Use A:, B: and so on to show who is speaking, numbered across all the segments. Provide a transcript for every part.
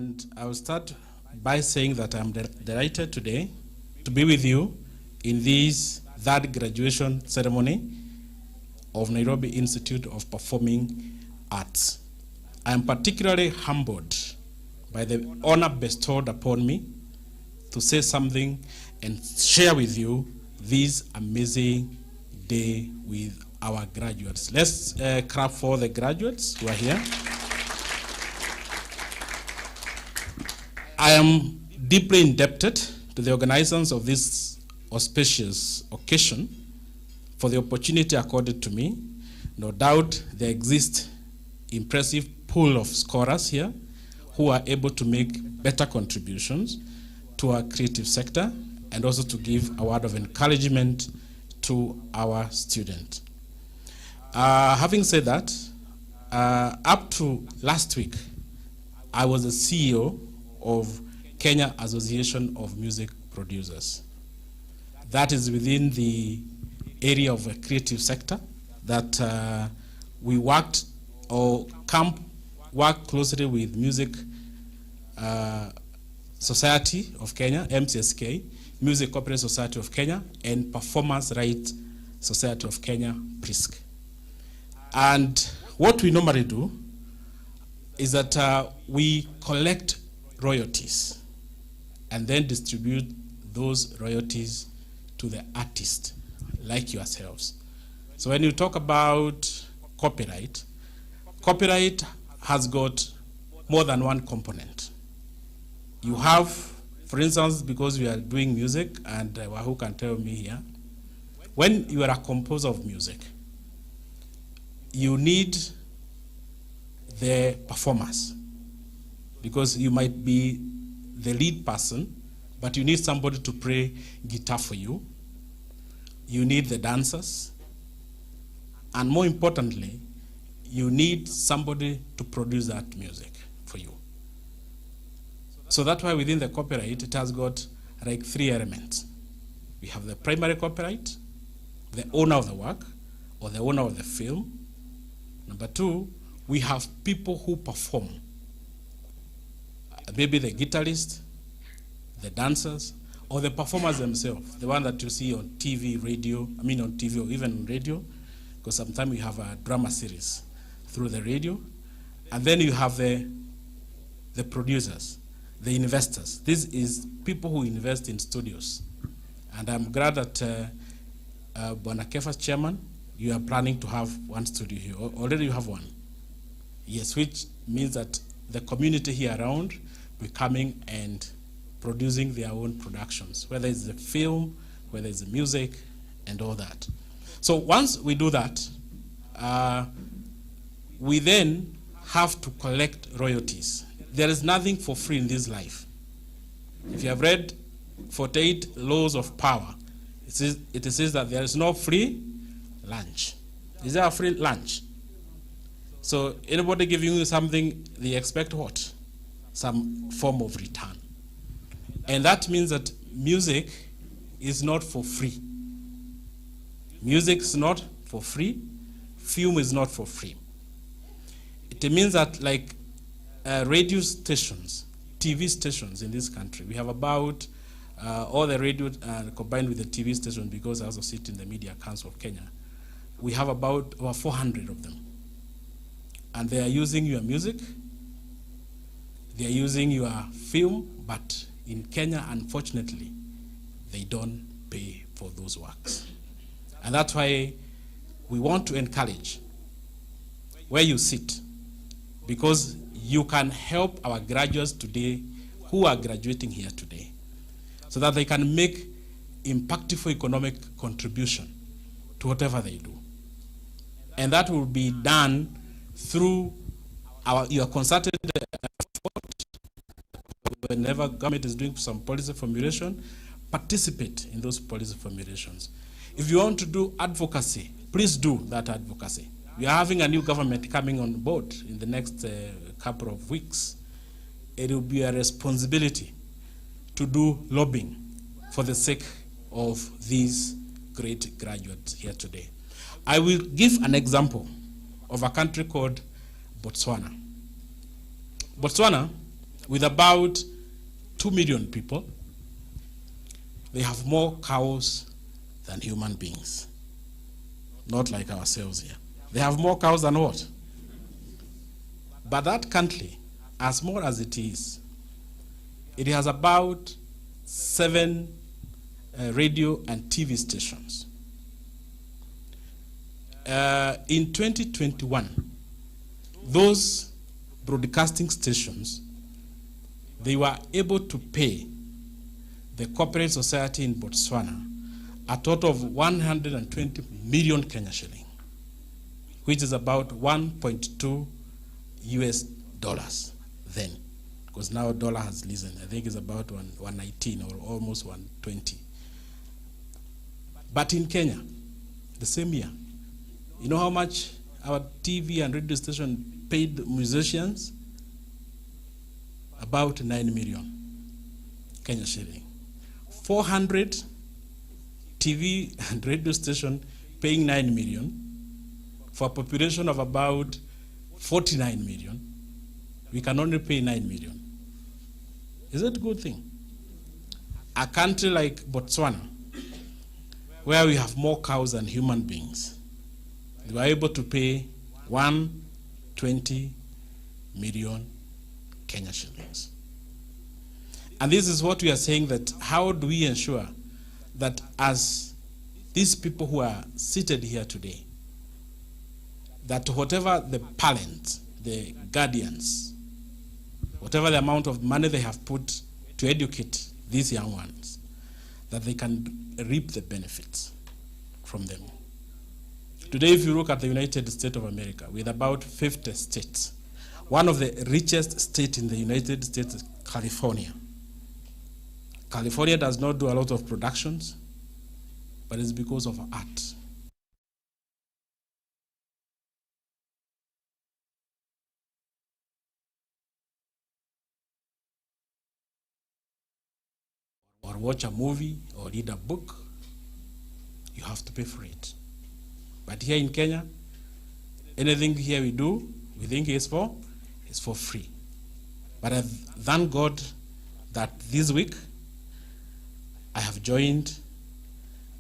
A: And I will start by saying that I'm delighted today to be with you in this third graduation ceremony of Nairobi Institute of Performing Arts. I am particularly humbled by the honor bestowed upon me to say something and share with you this amazing day with our graduates. Let's clap for the graduates who are here. I am deeply indebted to the organizers of this auspicious occasion for the opportunity accorded to me. No doubt there exists impressive pool of scholars here who are able to make better contributions to our creative sector and also to give a word of encouragement to our students. Having said that, up to last week, I was the CEO of Kenya Association of Music Producers. That is within the area of a creative sector that we worked or work closely with Music Society of Kenya, MCSK, Music Corporate Society of Kenya, and Performance Rights Society of Kenya, PRISC. And what we normally do is that we collect royalties and then distribute those royalties to the artist like yourselves. So when you talk about copyright, copyright has got more than one component. You have, for instance, because we are doing music, and who can tell me here, when you are a composer of music, you need the performers, because you might be the lead person, but you need somebody to play guitar for you. You need the dancers. And more importantly, you need somebody to produce that music for you. So that's why within the copyright, it has got like 3 elements. We have the primary copyright, the owner of the work, or the owner of the film. Number 2, we have people who perform. Maybe the guitarist, the dancers, or the performers themselves, the one that you see on TV, radio, on TV or even on radio, because sometimes we have a drama series through the radio. And then you have the producers, the investors. This is people who invest in studios. And I'm glad that Bwana Kefa's chairman, you are planning to have one studio here. Already you have one. Yes, which means that the community here around will be coming and producing their own productions, whether it's the film, whether it's the music, and all that. So once we do that, we then have to collect royalties. There is nothing for free in this life. If you have read 48 Laws of Power, it says that there is no free lunch. Is there a free lunch? So anybody giving you something, they expect what? Some form of return. And that means that music is not for free. Music is not for free. Film is not for free. It means that like radio stations, TV stations in this country, we have about all the radio combined with the TV station, because I also sit in the Media Council of Kenya, we have about over 400 of them. And they are using your music, they are using your film, but in Kenya, unfortunately, they don't pay for those works. And that's why we want to encourage where you sit, because you can help our graduates today who are graduating here today, so that they can make impactful economic contribution to whatever they do. And that will be done through your concerted effort. Whenever government is doing some policy formulation, participate in those policy formulations. If you want to do advocacy, please do that advocacy. We are having a new government coming on board in the next couple of weeks. It will be a responsibility to do lobbying for the sake of these great graduates here today. I will give an example of a country called Botswana. Botswana with about 2 million people, they have more cows than human beings. Not like ourselves here. They have more cows than what? But that country, as small as it has about 7 radio and TV stations. In 2021, those broadcasting stations, they were able to pay the corporate society in Botswana a total of 120 million Kenya shilling, which is about 1.2 US dollars then, because now dollar has risen. I think it's about 119 or almost 120. But in Kenya, the same year, you know how much our TV and radio station paid musicians? About 9 million Kenya shilling. 400 TV and radio station paying 9 million for a population of about 49 million. We can only pay 9 million. Is that a good thing? A country like Botswana, where we have more cows than human beings, they were able to pay 120 million Kenya shillings. And this is what we are saying, that how do we ensure that as these people who are seated here today, that whatever the parents, the guardians, whatever the amount of money they have put to educate these young ones, that they can reap the benefits from them. Today, if you look at the United States of America, with about 50 states, one of the richest states in the United States is California. California does not do a lot of productions, but it's because of art. Or watch a movie or read a book, you have to pay for it. But here in Kenya, anything here we do, we think it's for free. But I thank God that this week I have joined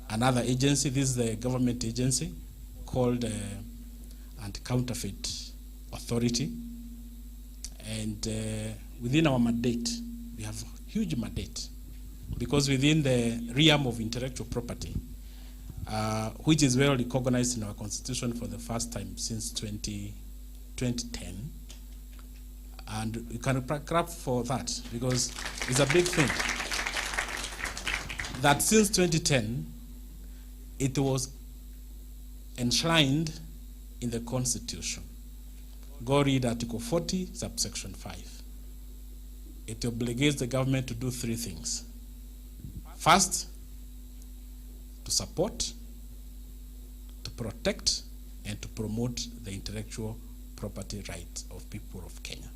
A: another agency. This is the government agency called Counterfeit Authority. And within our mandate, we have a huge mandate, because within the realm of intellectual property, which is well recognized in our constitution for the first time since 2010, and you can clap for that, because it's a big thing. That since 2010, it was enshrined in the Constitution. Go read Article 40, subsection 5. It obligates the government to do 3 things. First, to support, to protect, and to promote the intellectual property rights of people of Kenya.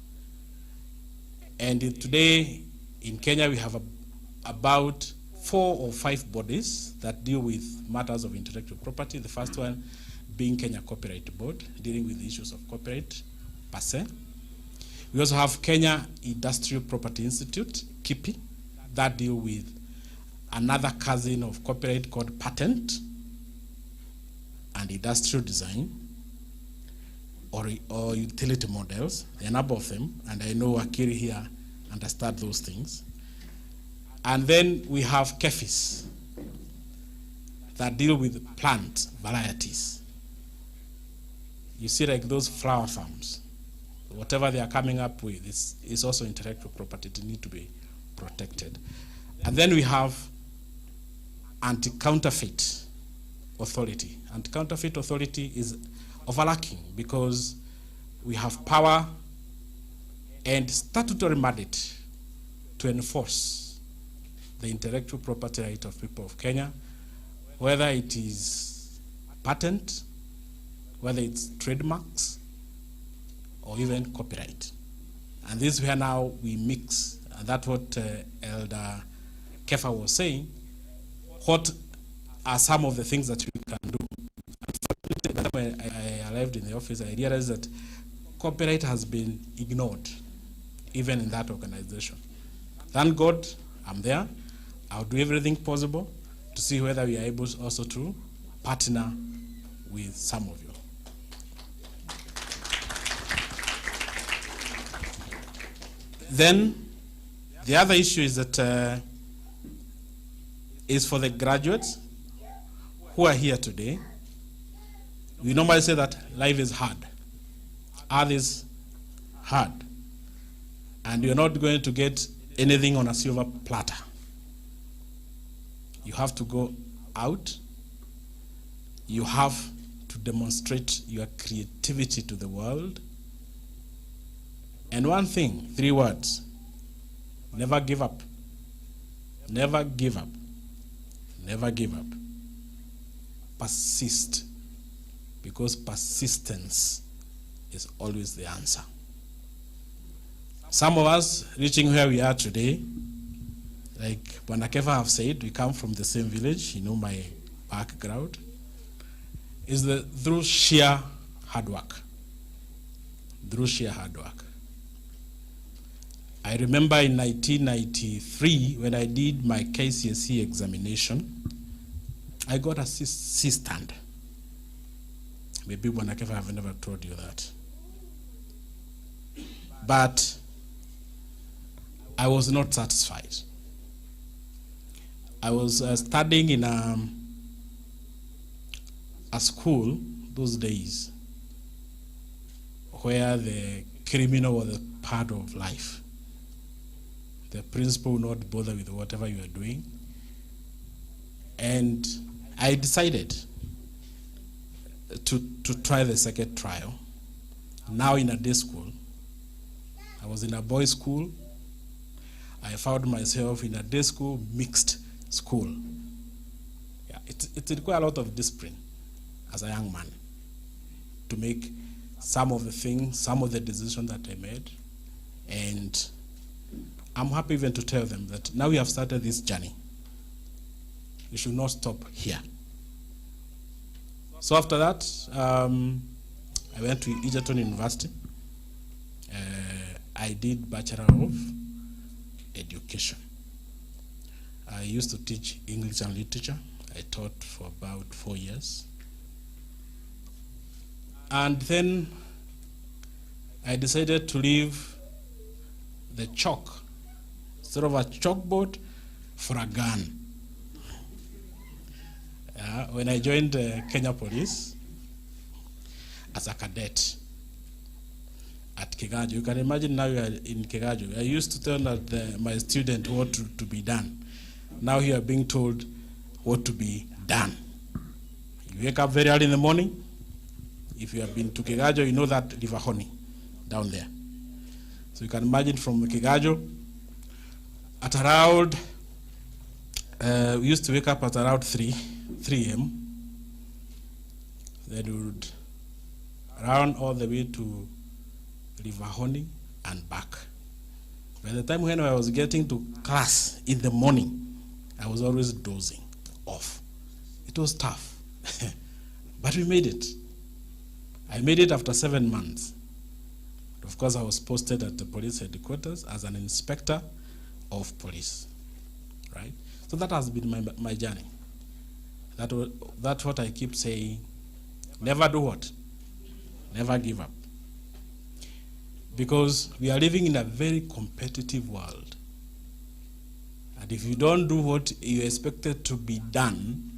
A: And today, in Kenya, we have about 4 or 5 bodies that deal with matters of intellectual property. The first one being Kenya Copyright Board, dealing with the issues of copyright per se. We also have Kenya Industrial Property Institute, KIPI, that deal with another cousin of copyright called patent and industrial design, or utility models. There are a number of them, and I know Akiri here understand those things. And then we have KEFIS that deal with plant varieties. You see, like those flower farms, whatever they are coming up with is also intellectual property. It needs to be protected. And then we have Anti-Counterfeit Authority. Anti-Counterfeit Authority is overlooking because we have power and statutory mandate to enforce the intellectual property right of people of Kenya, whether it is patent, whether it's trademarks, or even copyright. And this is where now we mix, and that's what Elder Kefa was saying. What are some of the things that we can do? When I arrived in the office, I realized that copyright has been ignored even in that organization. Thank God I'm there. I'll do everything possible to see whether we are able also to partner with some of you. Then the other issue is that is for the graduates who are here today. We normally say that life is hard. Earth is hard. And you're not going to get anything on a silver platter. You have to go out. You have to demonstrate your creativity to the world. And one thing, 3 words: never give up. Never give up. Never give up. Persist. Because persistence is always the answer. Some of us reaching where we are today, like Bwanakefa have said, we come from the same village, you know my background, is through sheer hard work. Through sheer hard work. I remember in 1993, when I did my KCSE examination, I got a C stand. Maybe Bwanakefa have never told you that. But I was not satisfied. I was studying in a school those days where the criminal was a part of life. The principal will not bother with whatever you are doing. And I decided to try the second trial. Now in a day school. I was in a boys' school. I found myself in a day school, mixed school. Yeah, it required a lot of discipline as a young man to make some of the things, some of the decisions that I made. And I'm happy even to tell them that now we have started this journey. You should not stop here. So after that, I went to Egerton University. I did Bachelor of Education. I used to teach English and Literature. I taught for about 4 years. And then I decided to leave the chalk, instead of a chalkboard, for a gun. When I joined Kenya Police as a cadet at Kigajo, you can imagine now you are in Kigajo. I used to tell my student what to be done. Now you are being told what to be done. You wake up very early in the morning. If you have been to Kigajo, you know that River Honey down there. So you can imagine from Kigajo, at around, we used to wake up at around 3 a.m. Then we would run all the way to River Honey and back. By the time when I was getting to class in the morning, I was always dozing off. It was tough, but we made it. I made it after 7 months. Of course, I was posted at the police headquarters as an inspector of police, right? So that has been my journey. That's what I keep saying. Never do what? Never give up. Because we are living in a very competitive world. And if you don't do what you expected to be done,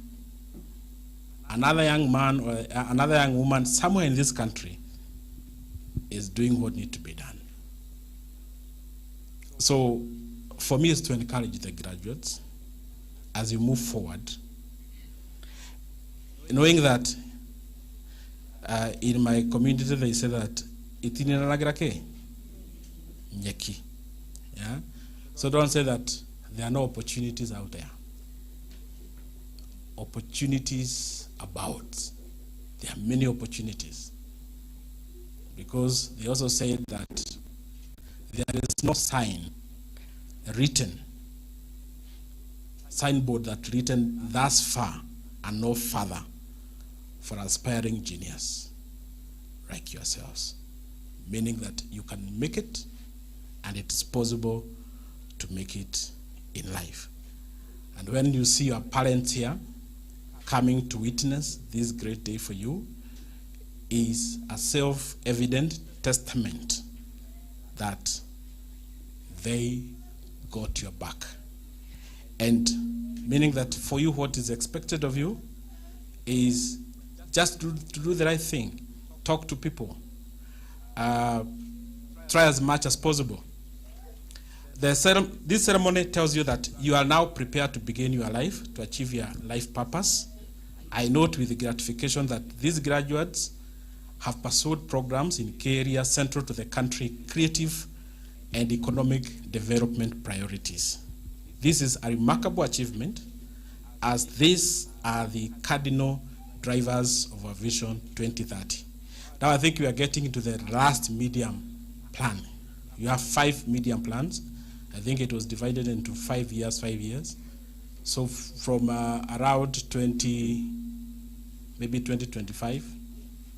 A: another young man or another young woman somewhere in this country is doing what needs to be done. So for me, it's to encourage the graduates as you move forward, knowing that in my community they say that itiniranagrake nyeki. Yeah? So don't say that there are no opportunities out there. Opportunities about. There are many opportunities. Because they also say that there is no signboard that written thus far and no further for aspiring genius like yourselves. Meaning that you can make it and it's possible to make it in life. And when you see your parents here coming to witness this great day for you, is a self-evident testament that they got your back. And meaning that for you, what is expected of you is just to do the right thing. Talk to people. Try as much as possible. This ceremony tells you that you are now prepared to begin your life, to achieve your life purpose. I note with gratification that these graduates have pursued programs in key areas central to the country's creative and economic development priorities. This is a remarkable achievement, as these are the cardinal drivers of our Vision 2030. Now I think we are getting into the last medium plan. You have 5 medium plans. I think it was divided into 5 years. So from around 2025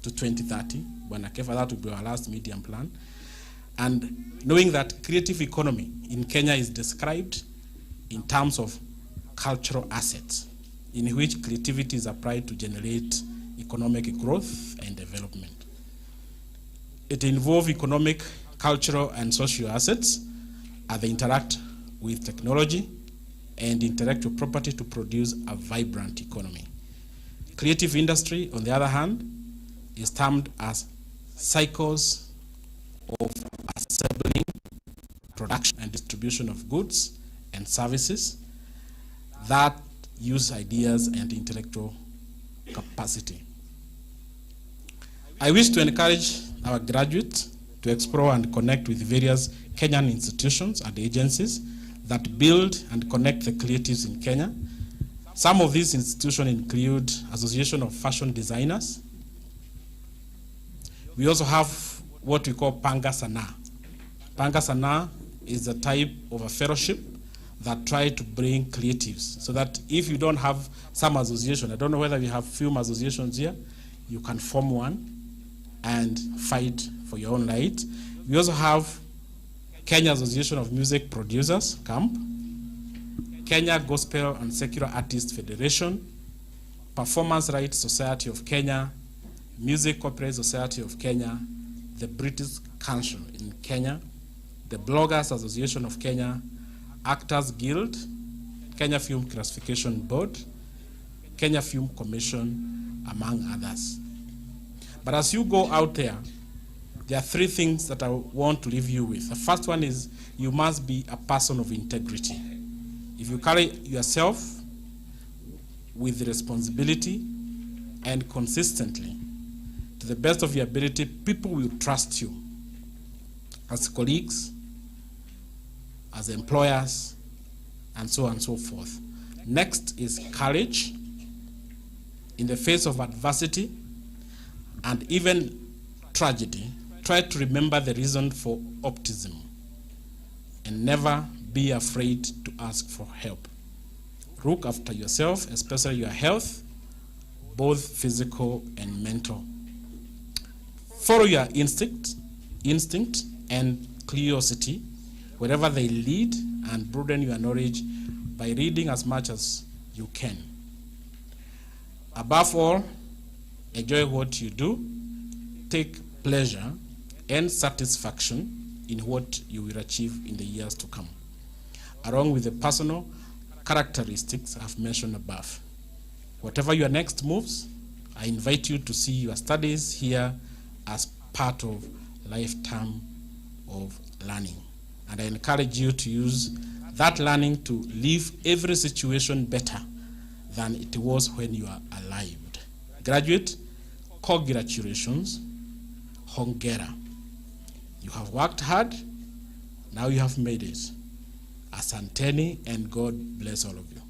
A: to 2030, that will be our last medium plan. And knowing that creative economy in Kenya is described in terms of cultural assets, in which creativity is applied to generate economic growth and development. It involves economic, cultural, and social assets as they interact with technology and intellectual property to produce a vibrant economy. Creative industry, on the other hand, is termed as cycles of assembling, production, and distribution of goods and services that use ideas and intellectual capacity. I wish to encourage our graduates to explore and connect with various Kenyan institutions and agencies that build and connect the creatives in Kenya. Some of these institutions include Association of Fashion Designers. We also have what we call Panga Sanaa. Panga Sanaa is a type of a fellowship that try to bring creatives, so that if you don't have some association, I don't know whether we have film associations here, you can form one and fight for your own right. We also have Kenya Association of Music Producers, CAMP, Kenya Gospel and Secular Artists Federation, Performance Rights Society of Kenya, Music Copyright Society of Kenya, the British Council in Kenya, the Bloggers Association of Kenya, Actors Guild, Kenya Film Classification Board, Kenya Film Commission, among others. But as you go out there are 3 things that I want to leave you with. The first one is you must be a person of integrity. If you carry yourself with responsibility and consistently, to the best of your ability, people will trust you as colleagues, as employers, and so on and so forth. Next is courage in the face of adversity and even tragedy. Try to remember the reason for optimism and never be afraid to ask for help. Look after yourself, especially your health, both physical and mental. Follow your instinct and curiosity wherever they lead, and broaden your knowledge by reading as much as you can. Above all, enjoy what you do. Take pleasure and satisfaction in what you will achieve in the years to come, along with the personal characteristics I've mentioned above. Whatever your next moves, I invite you to see your studies here as part of lifetime of learning. And I encourage you to use that learning to leave every situation better than it was when you are alive. Graduate, congratulations, hongera. You have worked hard, now you have made it. Asanteni, and God bless all of you.